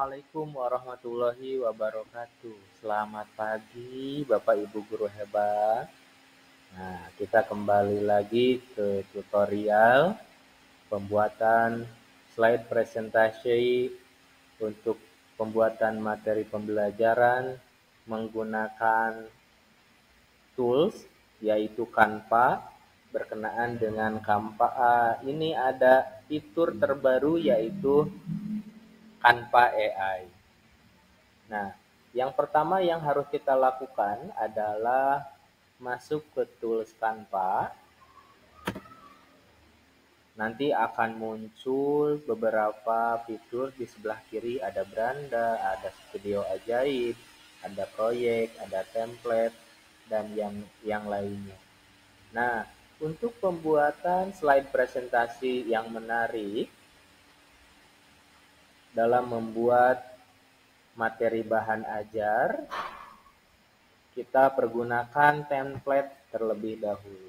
Assalamualaikum warahmatullahi wabarakatuh. Selamat pagi, Bapak Ibu guru hebat. Nah, kita kembali lagi ke tutorial pembuatan slide presentasi untuk pembuatan materi pembelajaran menggunakan tools yaitu Canva. Berkenaan dengan Canva ini ada fitur terbaru yaitu Canva AI. Nah, yang pertama yang harus kita lakukan adalah masuk ke tools Canva. Nanti akan muncul beberapa fitur di sebelah kiri, ada beranda, ada studio ajaib, ada proyek, ada template, dan yang lainnya. Nah, untuk pembuatan slide presentasi yang menarik dalam membuat materi bahan ajar, kita pergunakan template terlebih dahulu.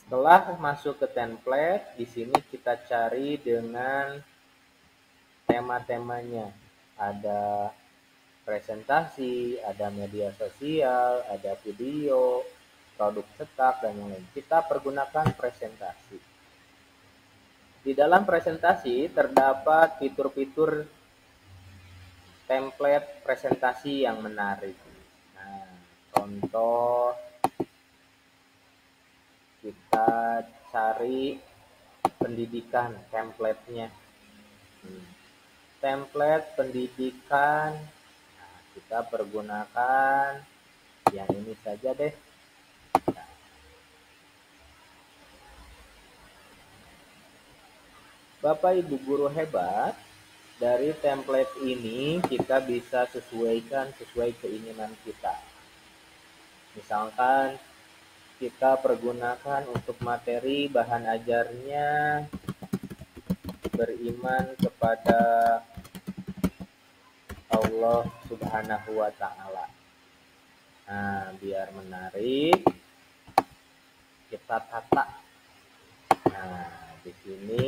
Setelah masuk ke template, di sini kita cari dengan tema-temanya. Ada presentasi, ada media sosial, ada video, produk cetak, dan yang lain. Kita pergunakan presentasi. Di dalam presentasi terdapat fitur-fitur template presentasi yang menarik. Nah, contoh kita cari pendidikan template-nya. Template pendidikan, nah, kita pergunakan yang ini saja deh. Bapak Ibu guru hebat, dari template ini kita bisa sesuaikan sesuai keinginan kita. Misalkan kita pergunakan untuk materi bahan ajarnya beriman kepada Allah Subhanahu wa Ta'ala. Nah, biar menarik, kita tata. Nah, di sini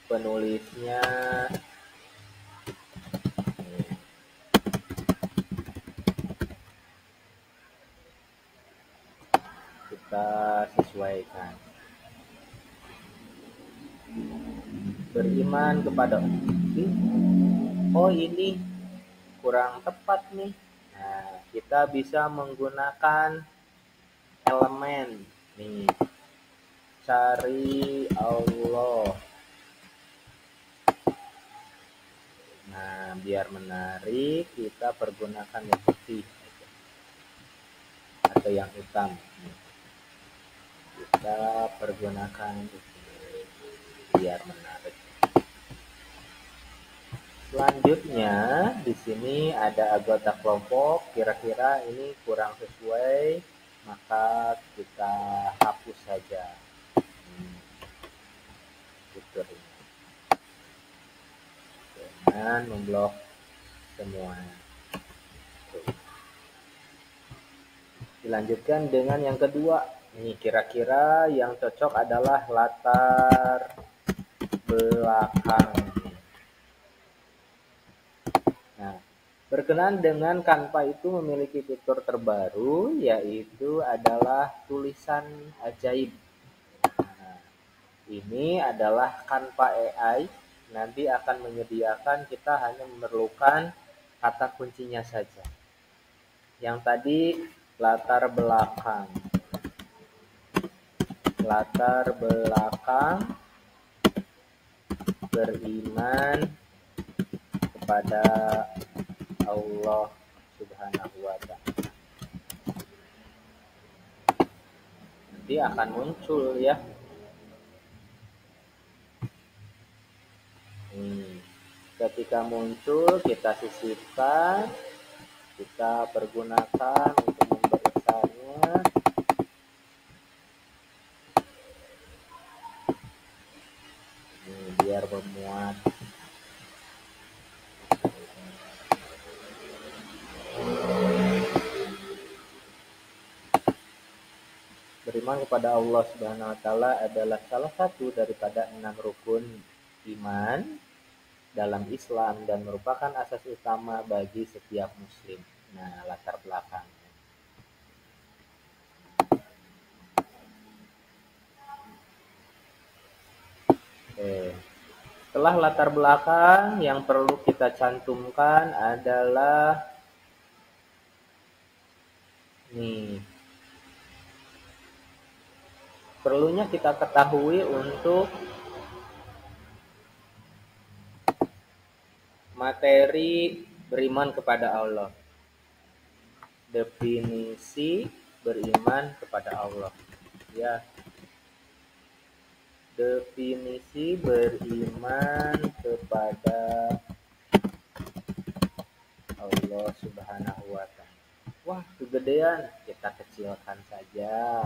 penulisnya kita sesuaikan. Beriman kepada oh ini kurang tepat nih. Nah, kita bisa menggunakan elemen nih. Cari Allah. Nah, biar menarik kita pergunakan yang putih atau yang hitam. Kita pergunakan biar menarik. Selanjutnya di sini ada anggota kelompok, kira-kira ini kurang sesuai, maka kita hapus saja. Fitur ini. Dengan memblok semua. Dilanjutkan dengan yang kedua. Ini kira-kira yang cocok adalah latar belakang. Nah, berkenaan dengan Canva itu memiliki fitur terbaru yaitu adalah tulisan ajaib. Nah, ini adalah Canva AI. Nanti akan menyediakan kita hanya memerlukan kata kuncinya saja. Yang tadi latar belakang. Latar belakang beriman kepada Allah Subhanahu wa Ta'ala. Nanti akan muncul ya. Ketika muncul kita sisipkan, kita pergunakan untuk membesarnya. Biar memuat. Beriman kepada Allah Subhanahu wa Ta'ala adalah salah satu daripada 6 rukun iman dalam Islam dan merupakan asas utama bagi setiap muslim. Nah, latar belakang. Oke. Setelah latar belakang, yang perlu kita cantumkan adalah nih, perlunya kita ketahui untuk materi beriman kepada Allah. Definisi beriman kepada Allah. Ya, definisi beriman kepada Allah Subhanahu wa Ta'ala. Wah, kegedean, kita kecilkan saja.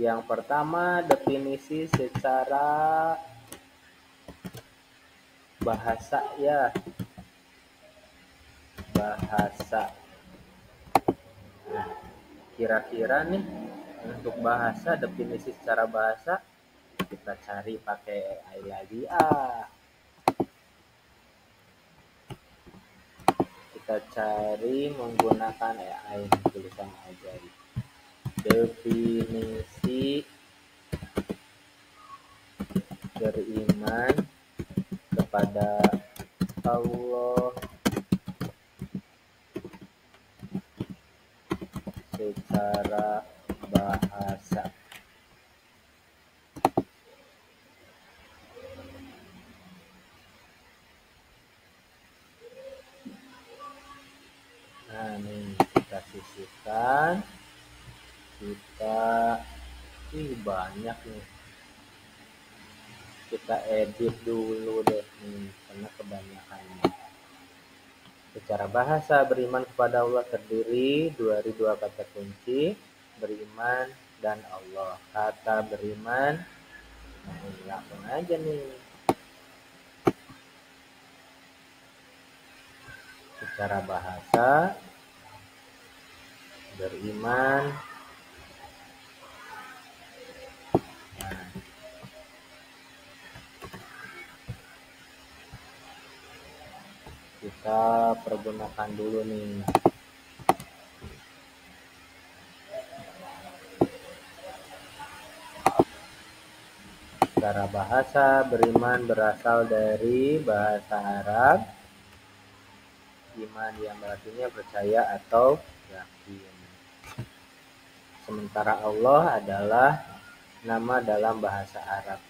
Yang pertama, definisi secara bahasa ya. Bahasa. Nah, kira-kira nih untuk bahasa, definisi secara bahasa kita cari pakai AI lagi kita cari menggunakan AI tulisan aja. Definisi beriman kepada Allah secara bahasa. Nah, nih kita sisihkan. Kita banyak nih. Kita edit dulu deh nih karena kebanyakan. Secara bahasa, beriman kepada Allah terdiri dari dua kata kunci, beriman dan Allah. Kata beriman, nah ini langsung aja nih. Secara bahasa, beriman. Nah, kita pergunakan dulu nih. Secara bahasa, beriman berasal dari bahasa Arab. Iman yang artinya percaya atau yakin. Sementara Allah adalah nama dalam bahasa Arab.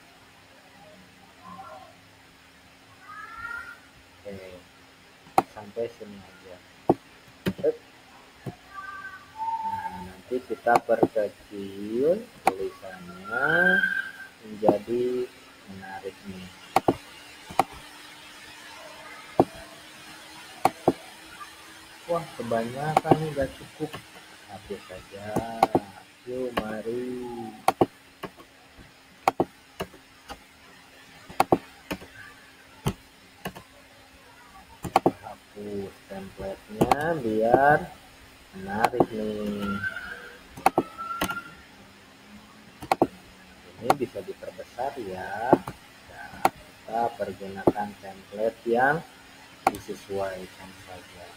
Oke, sampai sini aja. Nah, nanti kita perkecil tulisannya menjadi menarik nih. Wah, kebanyakan nih, gak cukup. Hapus saja. Yuk, mari. Hapus template-nya biar menarik nih. Ini bisa diperbesar ya. Nah, kita pergunakan template yang disesuaikan saja.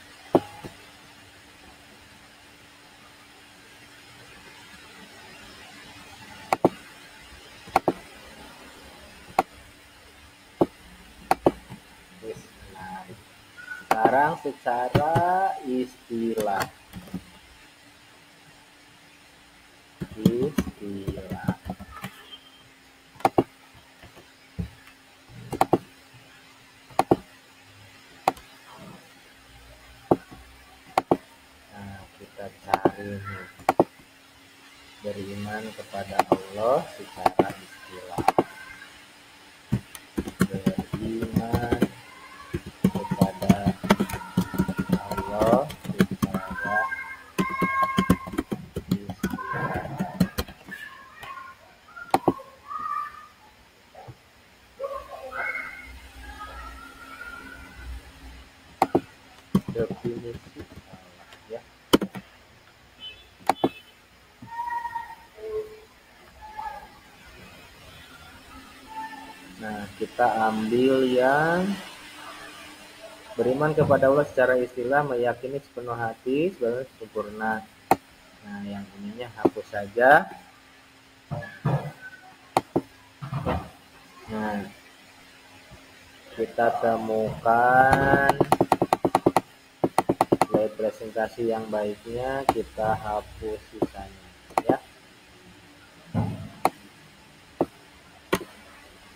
Sekarang secara istilah. Nah, kita cari nih. Beriman kepada Allah secara istilah. Beriman kepada Allah secara istilah. Definisi Allah ya. kita ambil yang beriman kepada Allah secara istilah, meyakini sepenuh hati, sebenarnya sempurna. Nah, yang ininya hapus saja. Nah, kita temukan representasi yang baiknya, kita hapus sisanya ya.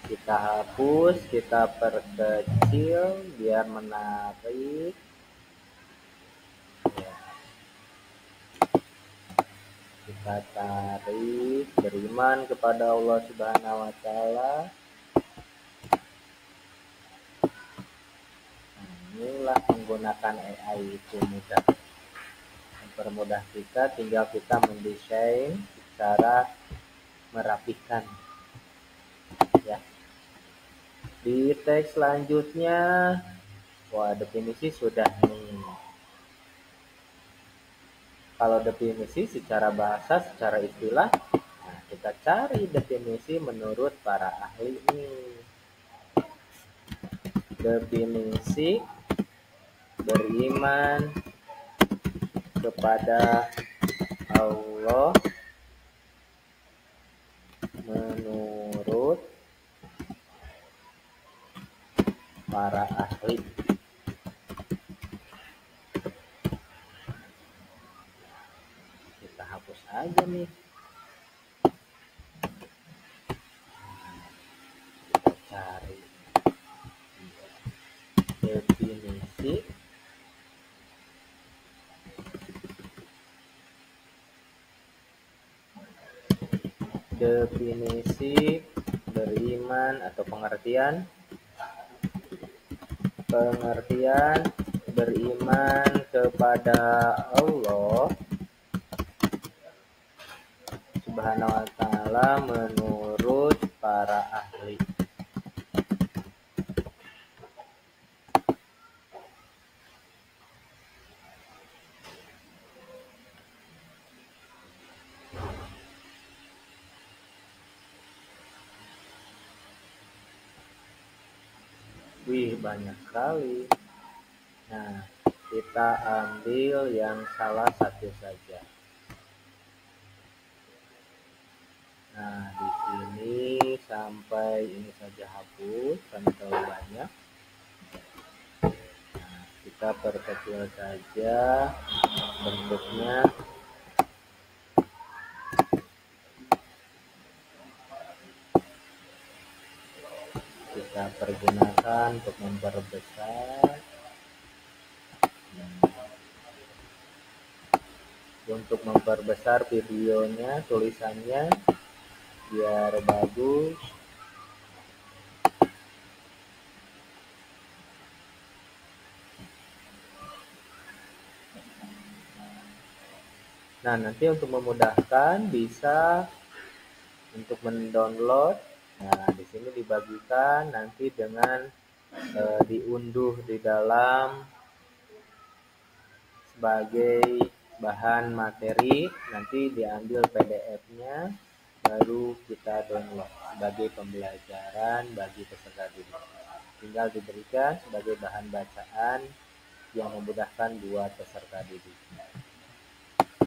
Kita hapus, kita perkecil biar menarik ya. Kita tarik, beriman kepada Allah Subhanahu wa Ta'ala. Inilah menggunakan AI itu mudah, mempermudah kita, tinggal kita mendesain cara merapikan ya. Di teks selanjutnya, wah, definisi sudah nih. Kalau definisi secara bahasa, secara istilah, nah kita cari definisi menurut para ahli ini. Definisi beriman kepada Allah menurut para ahli. Kita hapus aja nih. Kita cari definisi beriman atau pengertian beriman kepada Allah Subhanahu wa Ta'ala menurut para ahli. Wih, banyak sekali. Nah, kita ambil yang salah satu saja. Nah, di sini sampai ini saja hapus karena terlalu banyak. Nah, kita perkecil saja bentuknya. Kita pergunakan untuk memperbesar. Untuk memperbesar videonya, tulisannya biar bagus. Nah, nanti untuk memudahkan bisa untuk mendownload. Nah, di sini dibagikan nanti dengan diunduh di dalam sebagai bahan materi, nanti diambil PDF-nya baru kita download sebagai pembelajaran bagi peserta didik. Tinggal diberikan sebagai bahan bacaan yang memudahkan buat peserta didik.